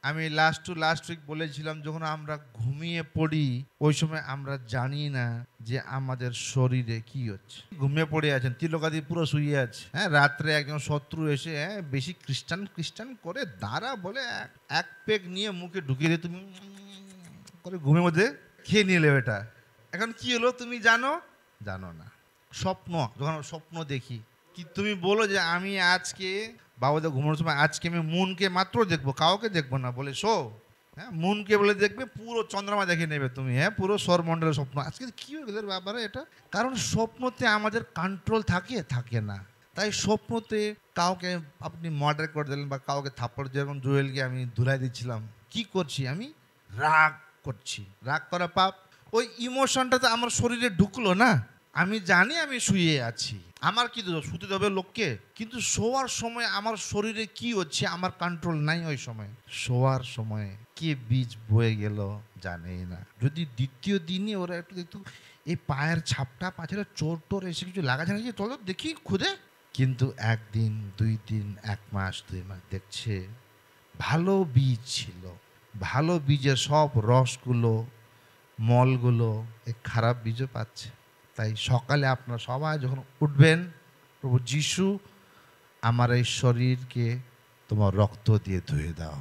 আমি last week বলেছিলাম, যখন আমরা ঘুমিয়ে পড়ি ওই সময় আমরা জানি না যে আমাদের শরীরে কি হচ্ছে। ঘুমিয়ে পড়ে আছেন, তিলকাদি পুরো শুয়ে আছে, হ্যাঁ, রাত্রে একজন শত্রু এসে বেশি খ্রিস্টান খ্রিস্টান করে দাঁড়া বলে এক পেগ নিয়ে মুখে ঢুকিয়ে দিয়ে তুমি করে ঘুমের মধ্যে খেয়ে নিলে। এটা এখন কি হলো তুমি জানো? জানো না। স্বপ্ন, যখন স্বপ্ন দেখি, কি তুমি বলো যে আমি আজকে বাবাদের ঘুমানোর সময় আজকে আমি মুনকে মাত্র দেখবো, কাউকে দেখবো না, বলে শো, হ্যাঁ, মুনকে বলে দেখবে, পুরো চন্দ্রমা দেখে নেবে তুমি, হ্যাঁ, পুরো সৌরমণ্ডলের স্বপ্ন। আজকে কি হয়ে গেল বাবারা এটা? কারণ স্বপ্নতে আমাদের কন্ট্রোল থাকে থাকে না। তাই স্বপ্নতে কাউকে আপনি মার্ডার করে দিলেন বা কাউকে থাপ্পড়, যেরকম জুয়েলকে আমি ধুলাই দিচ্ছিলাম, কি করছি আমি? রাগ করছি। রাগ করা পাপ। ওই ইমোশনটাতে আমার শরীরে ঢুকলো না। আমি জানি আমি শুয়ে আছি, আমার কি দোষ, শুতে দেবে লোককে, কিন্তু শোয়ার সময় আমার শরীরে কি হচ্ছে আমার কন্ট্রোল নাই। ওই সময় শোয়ার সময় কে বীজ বয়ে গেল জানেই না। যদি দ্বিতীয় দিনে ওরা একটু দেখতো এই পায়ের ছাপটা, পাছাটা চোর টোর এসে কিছু লাগাছে নাকি, চলো দেখি খুদে। কিন্তু একদিন, 2 দিন, 1 মাস, 2 মাস দেখছে ভালো বীজ ছিল, ভালো বীজের সব রসগুলো, মলগুলো এই খারাপ বীজও পাচ্ছে। তাই সকালে আপনারা সবাই যখন উঠবেন, প্রভু যিশু, আমার এই শরীরকে তোমার রক্ত দিয়ে ধুয়ে দাও।